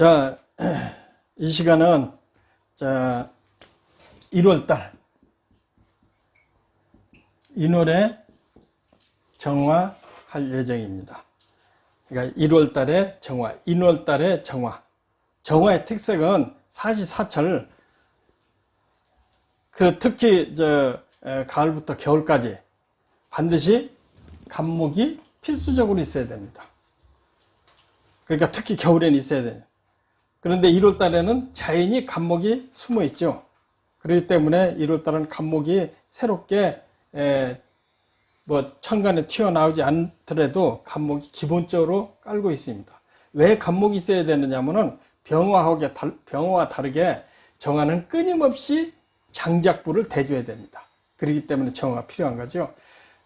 자, 이 시간은 1월달 인월에 정화할 예정입니다. 그러니까 1월달에 정화, 인월달에 정화. 정화의 특색은 사시사철, 특히 가을부터 겨울까지 반드시 간목이 필수적으로 있어야 됩니다. 그러니까 특히 겨울에는 있어야 돼요. 그런데 1월 달에는 자연히 간목이 숨어 있죠. 그렇기 때문에 1월 달은 간목이 새롭게 천간에 튀어나오지 않더라도 간목이 기본적으로 깔고 있습니다. 왜 간목이 있어야 되느냐면은 병화와 다르게 정화는 끊임없이 장작부를 대줘야 됩니다. 그렇기 때문에 정화가 필요한 거죠.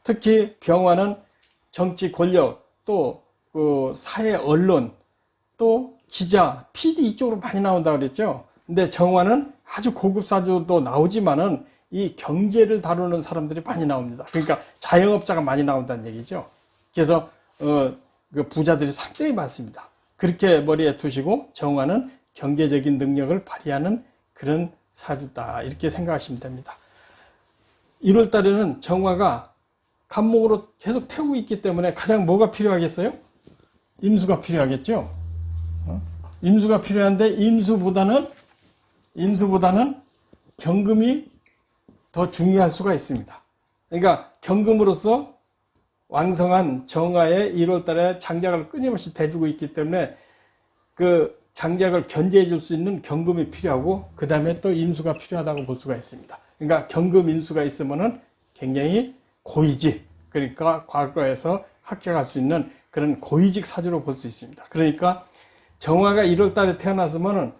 특히 병화는 정치 권력, 또 사회 언론, 또 기자, PD 이쪽으로 많이 나온다고 그랬죠. 근데 정화는 아주 고급 사주도 나오지만은 이 경제를 다루는 사람들이 많이 나옵니다. 그러니까 자영업자가 많이 나온다는 얘기죠. 그래서 그 부자들이 상당히 많습니다. 그렇게 머리에 두시고 정화는 경제적인 능력을 발휘하는 그런 사주다, 이렇게 생각하시면 됩니다. 1월 달에는 정화가 간목으로 계속 태우고 있기 때문에 가장 뭐가 필요하겠어요? 임수가 필요하겠죠. 임수가 필요한데 임수보다는 경금이 더 중요할 수가 있습니다. 그러니까 경금으로서 왕성한 정화에 1월 달에 장작을 끊임없이 대주고 있기 때문에 그 장작을 견제해 줄 수 있는 경금이 필요하고, 그 다음에 또 임수가 필요하다고 볼 수가 있습니다. 그러니까 경금 임수가 있으면은 굉장히 고위직, 그러니까 과거에서 합격할 수 있는 그런 고위직 사주로 볼 수 있습니다. 그러니까 정화가 1월 달에 태어났으면은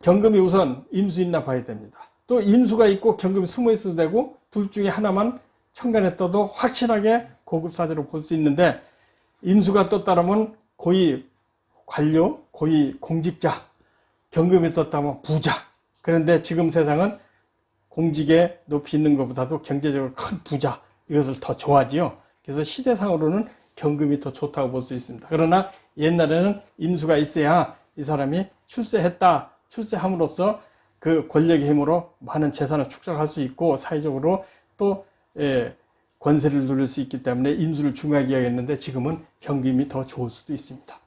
경금이 우선 임수 있나 봐야 됩니다. 또 임수가 있고 경금이 숨어 있어도 되고, 둘 중에 하나만 천간에 떠도 확실하게 고급 사주로 볼 수 있는데, 임수가 떴다면 고위 관료, 고위 공직자, 경금이 떴다면 부자. 그런데 지금 세상은 공직에 높이 있는 것보다도 경제적으로 큰 부자, 이것을 더 좋아하지요. 그래서 시대상으로는 경금이 더 좋다고 볼 수 있습니다. 그러나 옛날에는 임수가 있어야 이 사람이 출세함으로써 그 권력의 힘으로 많은 재산을 축적할 수 있고, 사회적으로 또 권세를 누릴 수 있기 때문에 임수를 중요하게 여겼는데, 지금은 경금이 더 좋을 수도 있습니다.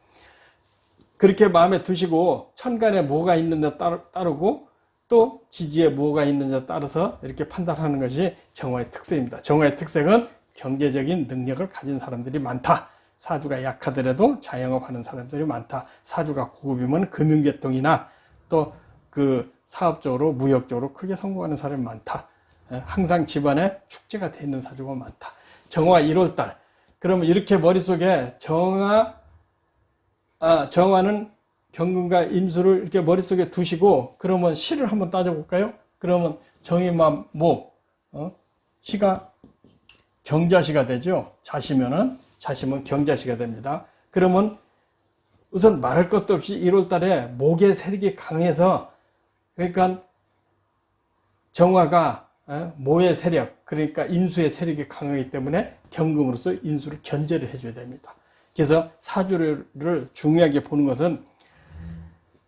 그렇게 마음에 두시고 천간에 뭐가 있는지 따르고, 또 지지에 뭐가 있는지에 따라서 이렇게 판단하는 것이 정화의 특색입니다. 정화의 특색은 경제적인 능력을 가진 사람들이 많다. 사주가 약하더라도 자영업하는 사람들이 많다. 사주가 고급이면 금융계통이나 또 그 사업적으로, 무역적으로 크게 성공하는 사람이 많다. 항상 집안에 축제가 돼 있는 사주가 많다. 정화 1월달. 그러면 이렇게 머릿속에 정화는 경금과 임수를 이렇게 머릿속에 두시고, 그러면 시를 한번 따져볼까요? 그러면 정의만 시가 경자시가 되죠. 자시면 경자시가 됩니다. 그러면 우선 말할 것도 없이 1월 달에 목의 세력이 강해서, 그러니까 정화가 모의 세력, 그러니까 인수의 세력이 강하기 때문에 경금으로서 인수를 견제를 해줘야 됩니다. 그래서 사주를 중요하게 보는 것은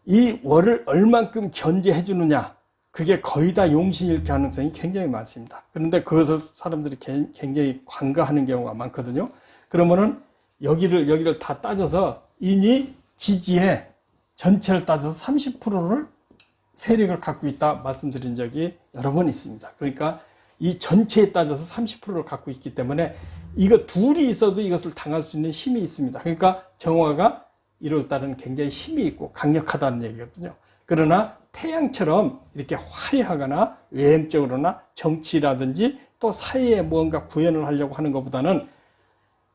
이 월을 얼만큼 견제해 주느냐, 그게 거의 다 용신일 가능성이 굉장히 많습니다. 그런데 그것을 사람들이 굉장히 관가하는 경우가 많거든요. 그러면은 여기를 다 따져서 인이 지지에 전체를 따져서 30%를 세력을 갖고 있다 말씀드린 적이 여러 번 있습니다. 그러니까 이 전체에 따져서 30%를 갖고 있기 때문에 이거 둘이 있어도 이것을 당할 수 있는 힘이 있습니다. 그러니까 정화가 1월 달은 굉장히 힘이 있고 강력하다는 얘기거든요. 그러나 태양처럼 이렇게 화려하거나 외형적으로나 정치라든지 또 사회에 뭔가 구현을 하려고 하는 것보다는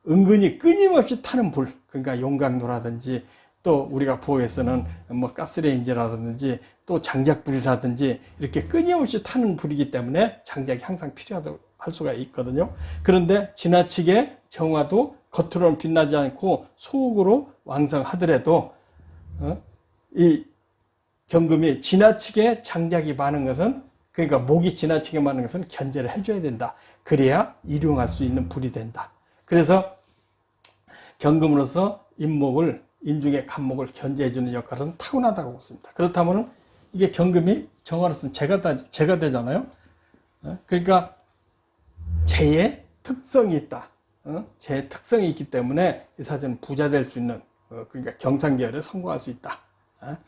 은근히 끊임없이 타는 불, 그러니까 용광로라든지 또 우리가 부엌에서는 가스레인지라든지 또 장작불이라든지 이렇게 끊임없이 타는 불이기 때문에 장작이 항상 필요하다고 할 수가 있거든요. 그런데 지나치게 정화도 겉으로는 빛나지 않고 속으로 왕성하더라도 이 경금이 지나치게 장작이 많은 것은, 그러니까 목이 지나치게 많은 것은 견제를 해줘야 된다. 그래야 일용할 수 있는 불이 된다. 그래서 경금으로서 임목을 인중의 간목을 견제해주는 역할은 타고나다고 보습니다. 그렇다면 이게 경금이 정화로서는 재가 되잖아요. 그러니까 재의 특성이 있다. 재의 특성이 있기 때문에 이 사주는 부자 될 수 있는, 그러니까 경상계열에 성공할 수 있다.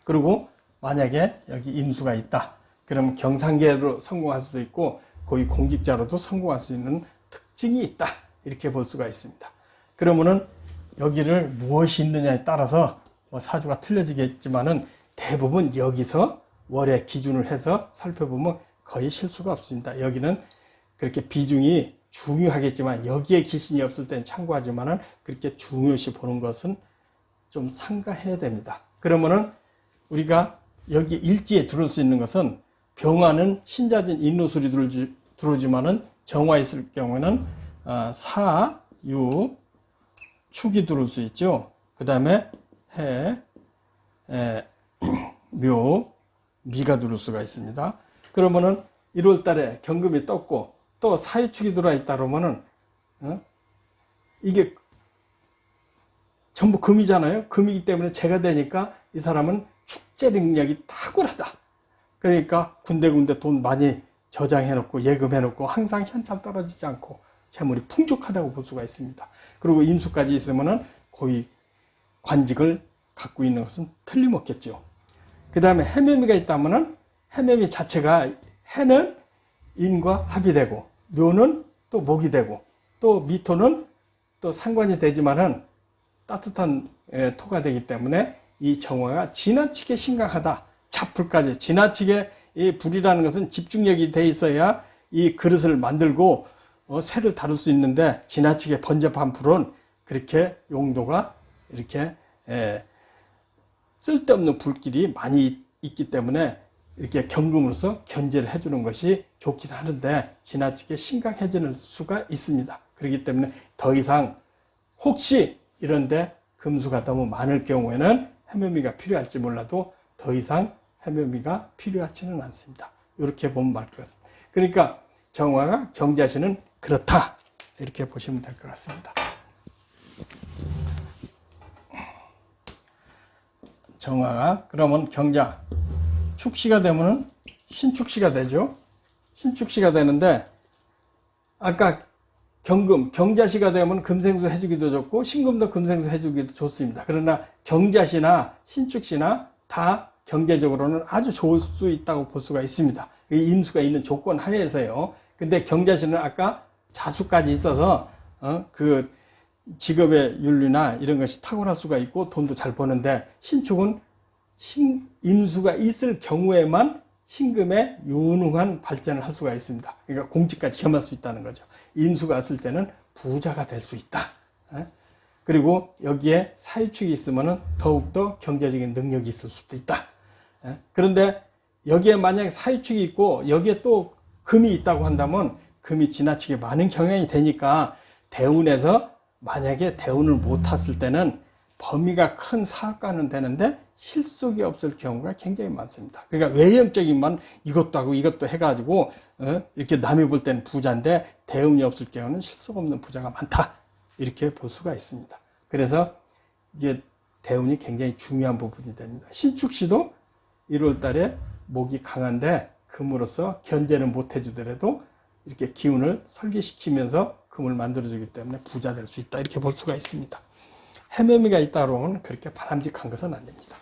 그리고 만약에 여기 임수가 있다. 그러면 경상계열로 성공할 수도 있고 고위 공직자로도 성공할 수 있는 특징이 있다. 이렇게 볼 수가 있습니다. 그러면은 여기를 무엇이 있느냐에 따라서 뭐 사주가 틀려지겠지만은 대부분 여기서 월의 기준을 해서 살펴보면 거의 실수가 없습니다. 여기는 그렇게 비중이 중요하겠지만 여기에 기신이 없을 때는 참고하지만은 그렇게 중요시 보는 것은 좀 삼가해야 됩니다. 그러면은 우리가 여기 일지에 들어올 수 있는 것은 병화는 신자진 인루술이 들어오지만은 정화 있을 경우에는 사, 유, 축이 들어올 수 있죠. 그 다음에 해, 묘, 미가 들어올 수가 있습니다. 그러면은 1월 달에 경금이 떴고 또 사유축이 들어와 있다 그러면은 이게 전부 금이잖아요. 금이기 때문에 재가 되니까 이 사람은 축제 능력이 탁월하다. 그러니까 군데군데 돈 많이 저장해놓고 예금해놓고 항상 현찰 떨어지지 않고 재물이 풍족하다고 볼 수가 있습니다. 그리고 임수까지 있으면은 고위 관직을 갖고 있는 것은 틀림없겠죠. 그 다음에 해묘미가 있다면은 해묘미 자체가 해는 인과 합이 되고 묘는 또 목이 되고 또 미토는 또 상관이 되지만은 따뜻한 토가 되기 때문에 이 정화가 지나치게 심각하다. 잡풀까지 지나치게 이 불이라는 것은 집중력이 돼 있어야 이 그릇을 만들고 쇠를 다룰 수 있는데 지나치게 번잡한 불은 그렇게 용도가 이렇게 쓸데없는 불길이 많이 있기 때문에 이렇게 경금으로서 견제를 해주는 것이 좋긴 하는데 지나치게 심각해지는 수가 있습니다. 그렇기 때문에 더 이상 혹시 이런데 금수가 너무 많을 경우에는 해묘미가 필요할지 몰라도 더 이상 해묘미가 필요하지는 않습니다. 이렇게 보면 맞을 것 같습니다. 그러니까 정화가 경자신은 그렇다. 이렇게 보시면 될 것 같습니다. 정화가 그러면 경자 축시가 되면 신축시가 되죠. 신축시가 되는데 아까 경금, 경자시가 되면 금생수 해주기도 좋고 신금도 금생수 해주기도 좋습니다. 그러나 경자시나 신축시나 다 경제적으로는 아주 좋을 수 있다고 볼 수가 있습니다. 이 임수가 있는 조건 하에서요. 근데 경자시는 아까 자수까지 있어서 그 직업의 윤리나 이런 것이 탁월할 수가 있고 돈도 잘 버는데 신축은 임수가 있을 경우에만 신금의 유능한 발전을 할 수가 있습니다. 그러니까 공직까지 겸할 수 있다는 거죠. 임수가 있을 때는 부자가 될 수 있다. 그리고 여기에 사유축이 있으면 더욱더 경제적인 능력이 있을 수도 있다. 그런데 여기에 만약 사유축이 있고 여기에 또 금이 있다고 한다면 금이 지나치게 많은 경향이 되니까 대운에서 만약에 대운을 못 탔을 때는 범위가 큰 사업가는 되는데 실속이 없을 경우가 굉장히 많습니다. 그러니까 외형적인만 이것도 하고 이것도 해가지고 이렇게 남이 볼 때는 부자인데 대운이 없을 경우는 실속 없는 부자가 많다. 이렇게 볼 수가 있습니다. 그래서 이게 대운이 굉장히 중요한 부분이 됩니다. 신축시도 1월 달에 목이 강한데 금으로서 견제는 못 해주더라도 이렇게 기운을 설계시키면서 금을 만들어주기 때문에 부자 될 수 있다. 이렇게 볼 수가 있습니다. 해묘미가 있다 그러면 그렇게 바람직한 것은 아닙니다.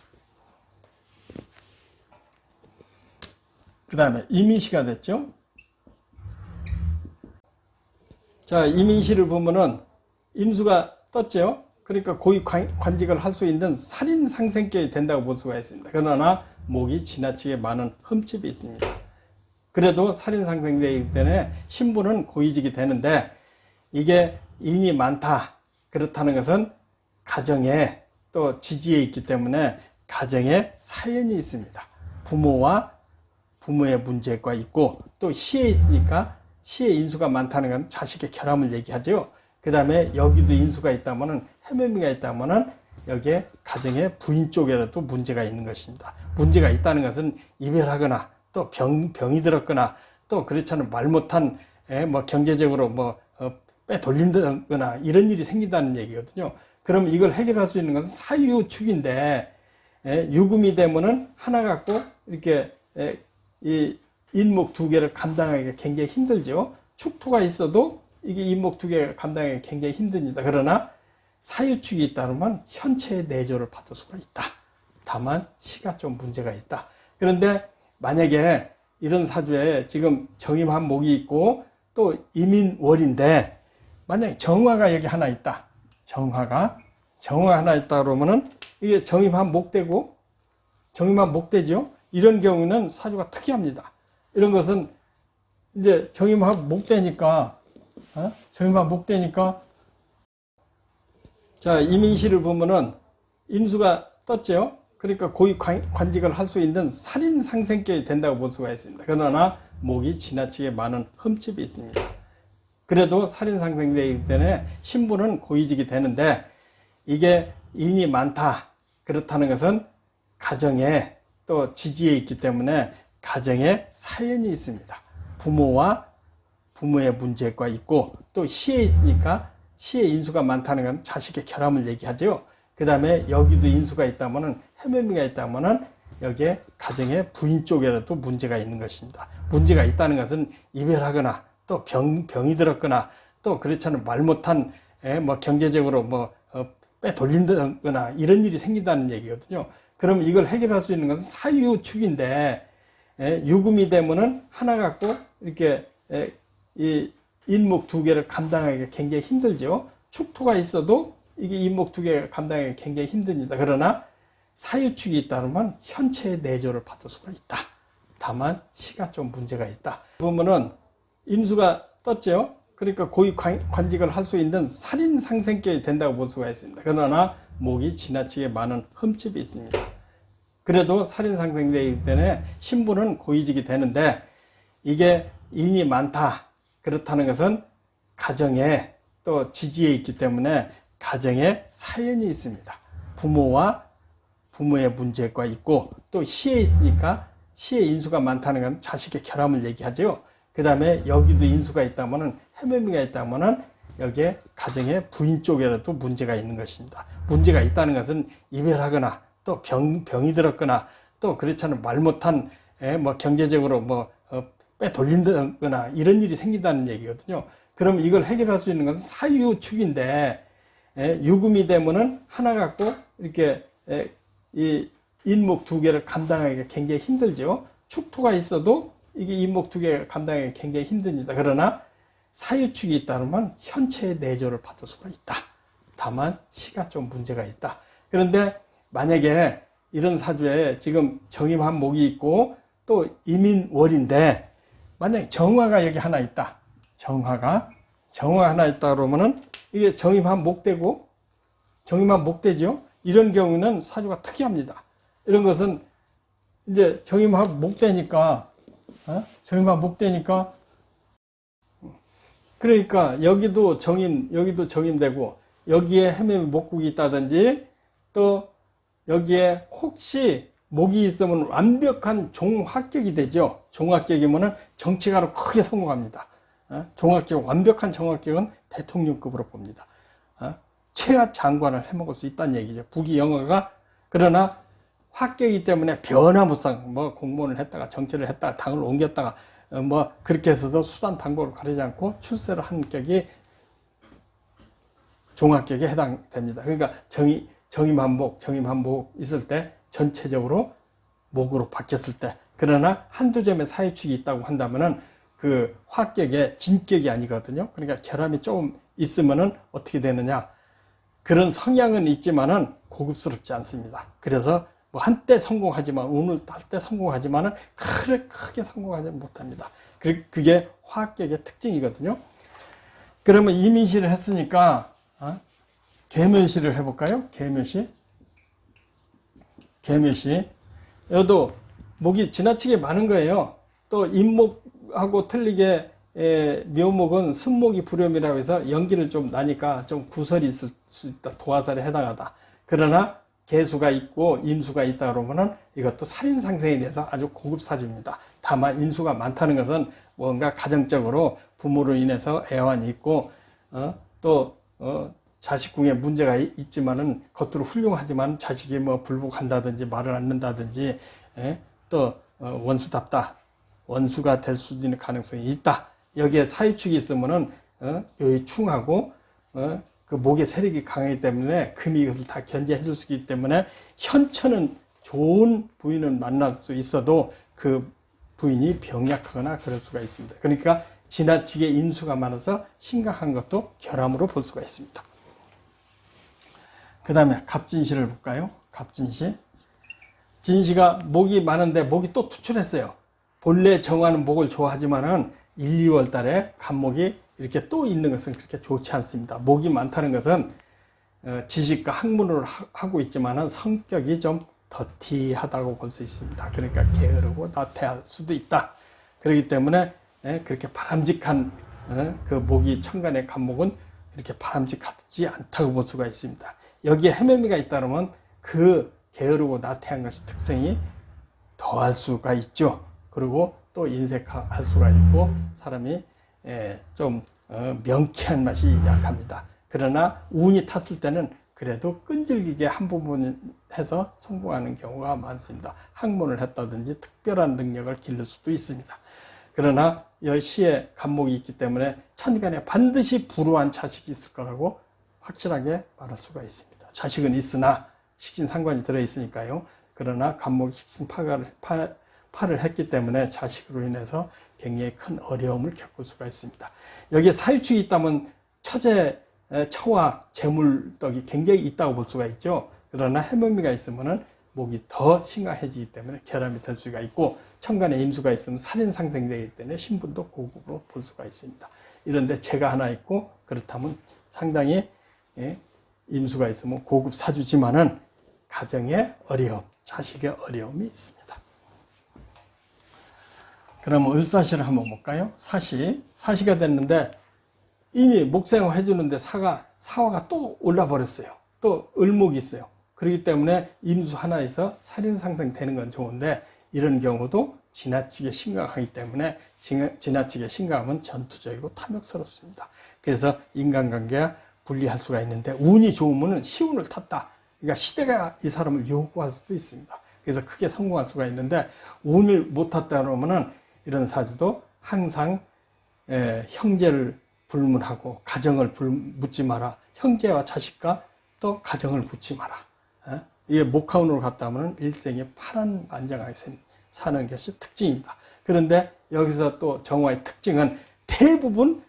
그 다음에 이민시가 됐죠. 자, 이민시를 보면은 임수가 떴죠. 그러니까 고위 관직을 할 수 있는 살인상생격이 된다고 볼 수가 있습니다. 그러나 목이 지나치게 많은 흠집이 있습니다. 그래도 살인상생되기 때문에 신분은 고위직이 되는데 이게 인이 많다. 그렇다는 것은 가정에 또 지지에 있기 때문에 가정에 사연이 있습니다. 부모와 부모의 문제가 있고 또 시에 있으니까 시에 인수가 많다는 건 자식의 결함을 얘기하죠. 그 다음에 여기도 인수가 있다면은 해묘미가 있다면은 여기에 가정의 부인 쪽에라도 문제가 있는 것입니다. 문제가 있다는 것은 이별하거나 또 병이 들었거나 또 그렇지 않은 말 못한 뭐 경제적으로 뭐 빼돌린다거나 이런 일이 생긴다는 얘기거든요. 그럼 이걸 해결할 수 있는 것은 사유축인데, 유금이 되면은 하나 갖고 이렇게 이 인목 두 개를 감당하기가 굉장히 힘들죠. 축토가 있어도 이게 인목 두 개를 감당하기가 굉장히 힘듭니다. 그러나 사유축이 있다면 현체의 내조를 받을 수가 있다. 다만 시가 좀 문제가 있다. 그런데 만약에 이런 사주에 지금 정임한 목이 있고 또 이민월인데 만약에 정화가 여기 하나 있다. 정화가 하나 있다 그러면은 이게 정임한 목되고 정임한 목되죠. 이런 경우는 사주가 특이합니다. 이런 것은 이제 정임한 목되니까 정임한 목되니까 자 이민시를 보면은 임수가 떴죠. 그러니까 고위 관직을 할 수 있는 살인 상생격이 된다고 볼 수가 있습니다. 그러나 목이 지나치게 많은 흠집이 있습니다. 그래도 살인 상생되기 때문에 신부는 고위직이 되는데 이게 인이 많다. 그렇다는 것은 가정에 또 지지에 있기 때문에 가정에 사연이 있습니다. 부모와 부모의 문제가 있고 또 시에 있으니까 시에 인수가 많다는 건 자식의 결함을 얘기하죠. 그 다음에 여기도 인수가 있다면은 해묘미가 있다면은 여기에 가정의 부인 쪽에라도 문제가 있는 것입니다. 문제가 있다는 것은 이별하거나 또 병이 들었거나 또 그렇지 않은 말 못한 뭐 경제적으로 빼돌린다거나 이런 일이 생긴다는 얘기거든요. 그럼 이걸 해결할 수 있는 것은 사유축인데 유금이 되면은 하나 갖고 이렇게 이 인목 두 개를 감당하기가 굉장히 힘들죠. 축토가 있어도 이게 인목 두 개를 감당하기가 굉장히 힘듭니다. 그러나 사유축이 있다면 현체의 내조를 받을 수가 있다. 다만 시가 좀 문제가 있다. 보면은 임수가 떴죠. 그러니까 고위 관직을 할 수 있는 살인 상생격이 된다고 볼 수가 있습니다. 그러나 목이 지나치게 많은 흠집이 있습니다. 그래도 살인 상생되기 때문에 신부는 고위직이 되는데 이게 인이 많다. 그렇다는 것은 가정에 또 지지에 있기 때문에 가정에 사연이 있습니다. 부모와 부모의 문제가 있고 또 시에 있으니까 시에 인수가 많다는 건 자식의 결함을 얘기하죠. 그 다음에 여기도 인수가 있다면은 해묘미가 있다면은 여기에 가정의 부인 쪽에라도 문제가 있는 것입니다. 문제가 있다는 것은 이별하거나 또 병이 들었거나 또 그렇지 않은 말 못한 뭐 경제적으로 빼돌린다거나 이런 일이 생긴다는 얘기거든요. 그럼 이걸 해결할 수 있는 것은 사유축인데 유금이 되면은 하나 갖고 이렇게 이 인목 두 개를 감당하기가 굉장히 힘들죠. 축토가 있어도 이게 인목 두 개를 감당하기가 굉장히 힘듭니다. 그러나 사유축이 있다면 현체의 내조를 받을 수가 있다. 다만 시가 좀 문제가 있다. 그런데 만약에 이런 사주에 지금 정임한 목이 있고 또 이민월인데 만약에 정화가 여기 하나 있다. 정화가 하나 있다 그러면은 이게 정임한 목되고 정임한 목되죠. 이런 경우는 사주가 특이합니다. 이런 것은 이제 정임한 목되니까 정임한 목되니까 그러니까 여기도 정임되고 여기에 해묘미 목국이 있다든지 또 여기에 혹시 목이 있으면 완벽한 종합격이 되죠. 종합격이면은 정치가로 크게 성공합니다. 종합격, 완벽한 정합격은 대통령급으로 봅니다. 최하 장관을 해먹을 수 있다는 얘기죠. 부귀 영화가. 그러나 합격이기 때문에 변화무쌍, 공무원을 했다가 정치를 했다가 당을 옮겼다가 그렇게 해서도 수단 방법을 가리지 않고 출세를 한 격이 종합격에 해당됩니다. 그러니까 정임한목 있을 때 전체적으로 목으로 바뀌었을 때, 그러나 한두 점의 사유축이 있다고 한다면은 그 화격의 진격이 아니거든요. 그러니까 결함이 조금 있으면은 어떻게 되느냐. 그런 성향은 있지만은 고급스럽지 않습니다. 그래서 한때 성공하지만, 오늘 할 때 성공하지만은 크게 성공하지 못합니다. 그게 화격의 특징이거든요. 그러면 이민시를 했으니까, 계묘시를 해볼까요? 계묘시. 여도 목이 지나치게 많은 거예요. 또 임목하고 틀리게 묘목은 순목이 불염이라고 해서 연기를 좀 나니까 좀 구설이 있을 수 있다. 도화살에 해당하다. 그러나 개수가 있고 임수가 있다 그러면은 이것도 살인상생에 대해서 아주 고급 사주입니다. 다만 인수가 많다는 것은 뭔가 가정적으로 부모로 인해서 애환이 있고 또 자식궁에 문제가 있지만은 겉으로 훌륭하지만 자식이 뭐 불복한다든지 말을 안 듣는다든지 또 원수답다, 원수가 될 수도 있는 가능성이 있다. 여기에 사유축이 있으면은 여기 충하고 그 목의 세력이 강하기 때문에 금이 이것을 다 견제해 줄 수 있기 때문에 현처는 좋은 부인을 만날 수 있어도 그 부인이 병약하거나 그럴 수가 있습니다. 그러니까 지나치게 인수가 많아서 심각한 것도 결함으로 볼 수가 있습니다. 그 다음에 갑진시를 볼까요? 갑진시. 진시가 목이 많은데 목이 또 투출했어요. 본래 정화는 목을 좋아하지만은 1, 2월 달에 갑목이 이렇게 또 있는 것은 그렇게 좋지 않습니다. 목이 많다는 것은 지식과 학문을 하고 있지만은 성격이 좀 더티하다고 볼 수 있습니다. 그러니까 게으르고 나태할 수도 있다. 그렇기 때문에 그렇게 바람직한 그 목이 천간의 갑목은 이렇게 바람직하지 않다고 볼 수가 있습니다. 여기에 해매미가 있다면 그 게으르고 나태한 것이 특성이 더할 수가 있죠. 그리고 또 인색할 수가 있고 사람이 좀 명쾌한 맛이 약합니다. 그러나 운이 탔을 때는 그래도 끈질기게 한 부분 해서 성공하는 경우가 많습니다. 학문을 했다든지 특별한 능력을 기를 수도 있습니다. 그러나 이 시에 갑목이 있기 때문에 천간에 반드시 불우한 자식이 있을 거라고 확실하게 말할 수가 있습니다. 자식은 있으나 식신상관이 들어있으니까요. 그러나 갑목이 식신파를 했기 때문에 자식으로 인해서 굉장히 큰 어려움을 겪을 수가 있습니다. 여기에 사유축이 있다면 처와 재물덕이 굉장히 있다고 볼 수가 있죠. 그러나 해묘미가 있으면 목이 더 심각해지기 때문에 결함이 될 수가 있고 천간에 임수가 있으면 살인 상생되기 때문에 신분도 고급으로 볼 수가 있습니다. 이런데 재가 하나 있고 그렇다면 상당히 임수가 있으면 고급 사주지만은 가정의 어려움, 자식의 어려움이 있습니다. 그러면 을사시를 한번 볼까요? 사시가 됐는데 인이 목생을 해주는데 사화가 또 올라버렸어요. 또 을목이 있어요. 그렇기 때문에 임수 하나에서 살인상생되는 건 좋은데 이런 경우도 지나치게 심각하기 때문에 지나치게 심각하면 전투적이고 탐욕스럽습니다. 그래서 인간관계가 분리할 수가 있는데 운이 좋으면 시운을 탔다. 그러니까 시대가 이 사람을 요구할 수도 있습니다. 그래서 크게 성공할 수가 있는데 운을 못 탔다 그러면은 이런 사주도 항상 형제를 불문하고 가정을 묻지 마라. 형제와 자식과 또 가정을 묻지 마라. 이게 목화운으로 갔다 하면 일생에 파란만장하게 사는 것이 특징입니다. 그런데 여기서 또 정화의 특징은 대부분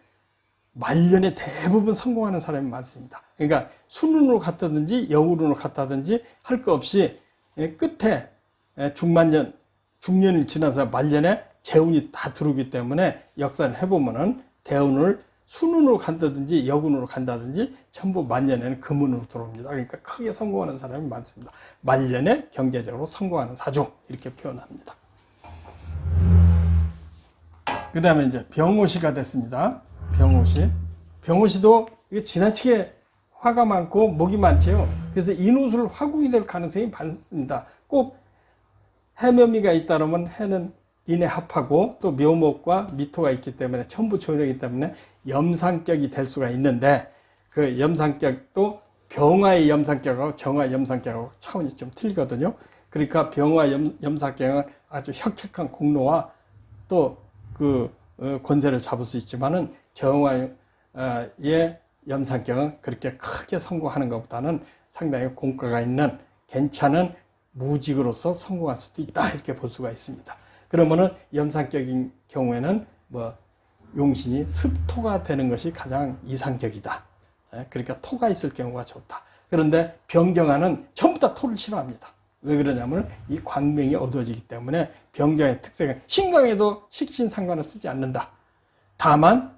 말년에 대부분 성공하는 사람이 많습니다. 그러니까 순운으로 갔다든지 여운으로 갔다든지 할 거 없이 끝에 중년을 지나서 말년에 재운이 다 들어오기 때문에 역사를 해보면은 대운을 순운으로 간다든지 여운으로 간다든지 전부 만년에는 금운으로 들어옵니다. 그러니까 크게 성공하는 사람이 많습니다. 말년에 경제적으로 성공하는 사주 이렇게 표현합니다. 그 다음에 이제 병오시가 됐습니다. 병오시도 지나치게 화가 많고 목이 많지요. 그래서 인후술 화국이 될 가능성이 많습니다. 꼭 해묘미가 있다면 해는 인에 합하고 또 묘목과 미토가 있기 때문에 전부 조력이기 때문에 염상격이 될 수가 있는데 그 염상격도 병화의 염상격하고 정화의 염상격하고 차원이 좀 틀리거든요. 그러니까 병화 염상격은 아주 혁혁한 공로와 또 그 권세를 잡을 수 있지만은 정화의 염상격은 그렇게 크게 성공하는 것보다는 상당히 공과가 있는 괜찮은 무직으로서 성공할 수도 있다 이렇게 볼 수가 있습니다. 그러면은 염상격인 경우에는 용신이 습토가 되는 것이 가장 이상적이다. 그러니까 토가 있을 경우가 좋다. 그런데 병경화는 전부 다 토를 싫어합니다. 왜 그러냐면 이 광명이 어두워지기 때문에 병경의 특성은 신강에도 식신 상관을 쓰지 않는다. 다만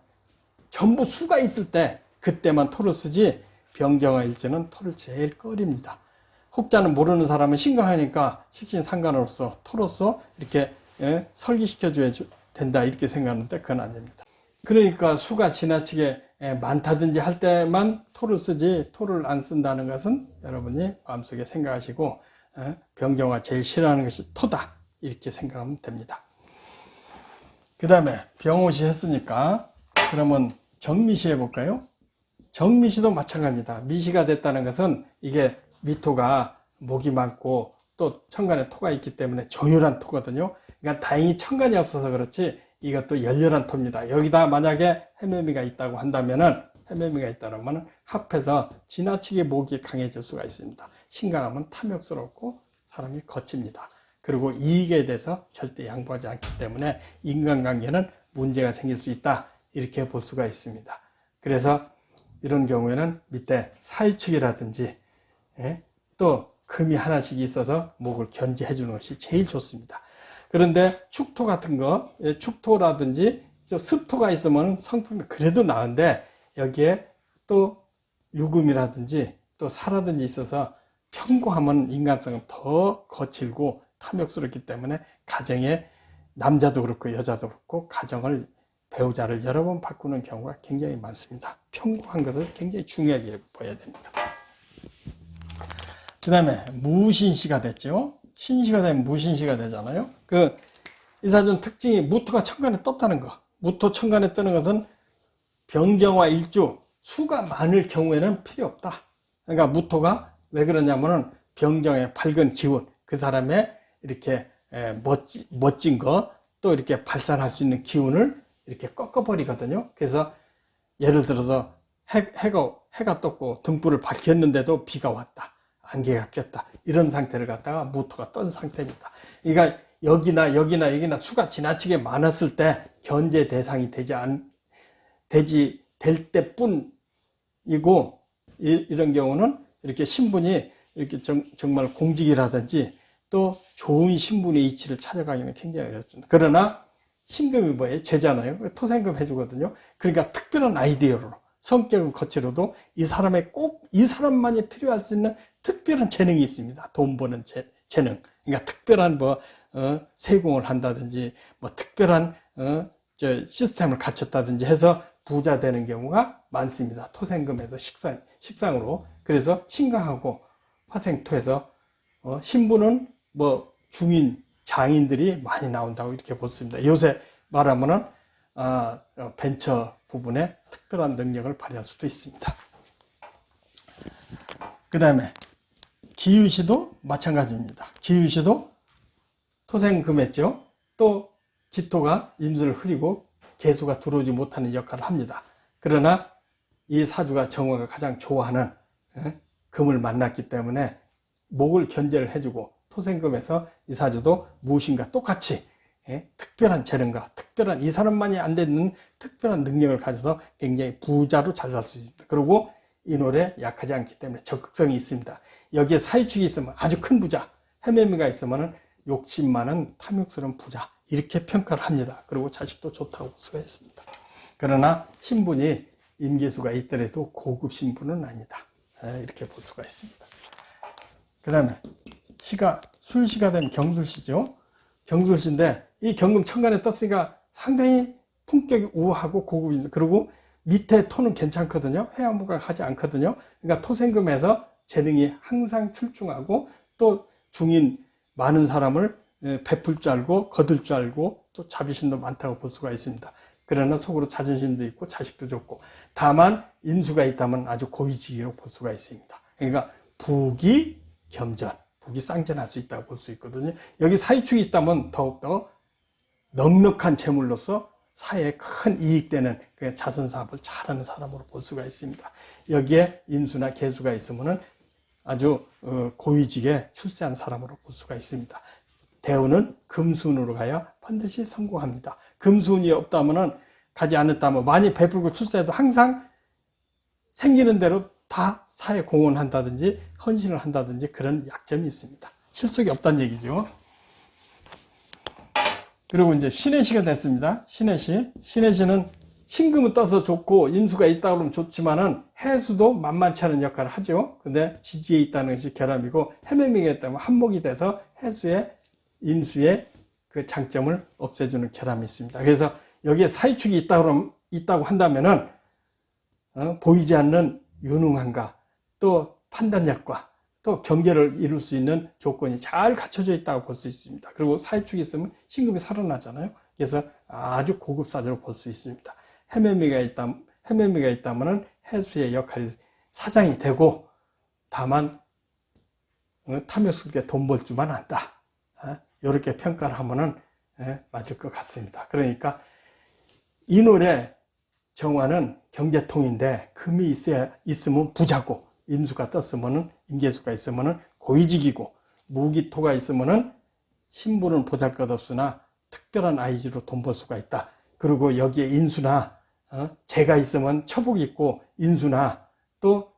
전부 수가 있을 때 그때만 토를 쓰지 병경화 일지는 토를 제일 꺼립니다. 혹자는 모르는 사람은 신강하니까 식신 상관으로서 토로서 이렇게 설계시켜줘야 된다 이렇게 생각하는데 그건 아닙니다. 그러니까 수가 지나치게 많다든지 할 때만 토를 쓰지 토를 안 쓴다는 것은 여러분이 마음속에 생각하시고 병경화 제일 싫어하는 것이 토다 이렇게 생각하면 됩니다. 그 다음에 병오시 했으니까 그러면 정미시 해볼까요? 정미시도 마찬가지입니다. 미시가 됐다는 것은 이게 미토가 목이 많고 또 천간에 토가 있기 때문에 조열한 토거든요. 그러니까 다행히 천간이 없어서 그렇지 이것도 열렬한 토입니다. 여기다 만약에 해매미가 있다고 한다면은 해매미가 있다면 합해서 지나치게 목이 강해질 수가 있습니다. 신강하면 탐욕스럽고 사람이 거칩니다. 그리고 이익에 대해서 절대 양보하지 않기 때문에 인간관계는 문제가 생길 수 있다. 이렇게 볼 수가 있습니다. 그래서 이런 경우에는 밑에 사유축이라든지 또 금이 하나씩 있어서 목을 견제해 주는 것이 제일 좋습니다. 그런데 축토 같은 거, 축토라든지 좀 습토가 있으면 성품이 그래도 나은데 여기에 또 유금이라든지 또 사라든지 있어서 편고하면 인간성은 더 거칠고 탐욕스럽기 때문에 가정에 남자도 그렇고 여자도 그렇고 가정을 배우자를 여러 번 바꾸는 경우가 굉장히 많습니다. 편고한 것을 굉장히 중요하게 봐야 됩니다. 그 다음에 무신시가 됐죠. 신시가 되면 무신시가 되잖아요. 이 사주 특징이 무토가 천간에 떴다는 거. 무토 천간에 뜨는 것은 병경화 일주 수가 많을 경우에는 필요 없다. 그러니까 무토가 왜 그러냐면은 병정의 밝은 기운, 그 사람의 이렇게 멋진 거, 또 이렇게 발산할 수 있는 기운을 이렇게 꺾어버리거든요. 그래서 예를 들어서 해가 떴고 등불을 밝혔는데도 비가 왔다. 안개가 꼈다. 이런 상태를 갖다가 무토가 떤 상태입니다. 그러니까 여기나 수가 지나치게 많았을 때 견제 대상이 될 때뿐이고, 이런 경우는 이렇게 신분이 이렇게 정말 공직이라든지 또 좋은 신분의 이치를 찾아가기는 굉장히 어렵습니다. 그러나 신금이 뭐예요? 제잖아요. 토생금 해주거든요. 그러니까 특별한 아이디어로, 성격은 거칠어도 이 사람만이 필요할 수 있는 특별한 재능이 있습니다. 돈 버는 재능. 그러니까 특별한 세공을 한다든지, 특별한 시스템을 갖췄다든지 해서 부자 되는 경우가 많습니다. 토생금에서 식상으로. 그래서 신강하고 화생토에서 신부는 중인, 장인들이 많이 나온다고 이렇게 볼 수 있습니다. 요새 말하면은 벤처 부분에 특별한 능력을 발휘할 수도 있습니다. 그 다음에 기유시도 마찬가지입니다. 기유시도 토생금했죠. 또 기토가 임수를 흐리고 개수가 들어오지 못하는 역할을 합니다. 그러나 이 사주가 정화가 가장 좋아하는 금을 만났기 때문에 목을 견제를 해주고, 토생금에서 이 사주도 무신과 똑같이 특별한 재능과 특별한, 이 사람만이 안 되는 특별한 능력을 가져서 굉장히 부자로 잘 살 수 있습니다. 그리고 인월에 약하지 않기 때문에 적극성이 있습니다. 여기에 사유축이 있으면 아주 큰 부자, 해매미가 있으면 욕심 많은 탐욕스러운 부자, 이렇게 평가를 합니다. 그리고 자식도 좋다고 볼 수가 있습니다. 그러나 신분이 임계수가 있더라도 고급 신분은 아니다. 이렇게 볼 수가 있습니다. 그 다음에 술시가 되면 경술시죠. 경술시인데 이 경금 천간에 떴으니까 상당히 품격이 우아하고 고급입니다. 그리고 밑에 토는 괜찮거든요. 해양무가 하지 않거든요. 그러니까 토생금에서 재능이 항상 출중하고, 또 중인 많은 사람을 베풀 줄 알고 거둘 줄 알고 또 자비심도 많다고 볼 수가 있습니다. 그러나 속으로 자존심도 있고 자식도 좋고, 다만 인수가 있다면 아주 고위직으로 볼 수가 있습니다. 그러니까 부귀 겸전, 부귀 쌍전할 수 있다고 볼 수 있거든요. 여기 사유축이 있다면 더욱더 넉넉한 재물로서 사회에 큰 이익되는 자선사업을 잘하는 사람으로 볼 수가 있습니다. 여기에 인수나 개수가 있으면 아주 고위직에 출세한 사람으로 볼 수가 있습니다. 대우는 금수운으로 가야 반드시 성공합니다. 금수운이 없다면, 가지 않았다면, 많이 베풀고 출세해도 항상 생기는 대로 다 사회 공헌한다든지 헌신을 한다든지 그런 약점이 있습니다. 실속이 없다는 얘기죠. 그리고 이제 신해시가 됐습니다. 신해시는 신금은 떠서 좋고 인수가 있다 그러면 좋지만은 해수도 만만치 않은 역할을 하죠. 근데 지지에 있다는 것이 결함이고, 해매미가 있다면 한목이 돼서 해수의 인수의 그 장점을 없애주는 결함이 있습니다. 그래서 여기에 사유축이 있다고 한다면은 보이지 않는 유능함과 또 판단력과 또 경계를 이룰 수 있는 조건이 잘 갖춰져 있다고 볼 수 있습니다. 그리고 사유축이 있으면 신금이 살아나잖아요. 그래서 아주 고급 사주로 볼 수 있습니다. 해매미가 있다면은 해수의 역할이 사장이 되고, 다만 탐욕스럽게 돈 벌 줄만 안다. 이렇게 평가를 하면은 맞을 것 같습니다. 그러니까 인월의 정화는 경제통인데 금이 있으면 부자고, 임수가 떴으면은 임계수가 있으면은 고위직이고, 무기토가 있으면은 신분은 보잘것없으나 특별한 아이지로 돈 벌 수가 있다. 그리고 여기에 인수나 재가 있으면 처복이 있고, 인수나 또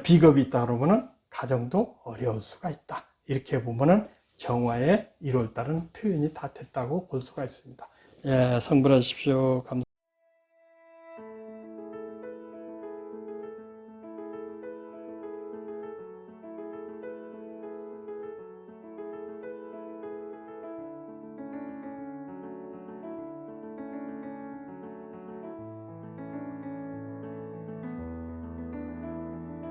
비겁이 있다 그러면은 가정도 어려울 수가 있다. 이렇게 보면은 정화의 1월달은 표현이 다 됐다고 볼 수가 있습니다. 예, 성불하십시오. 감사합니다.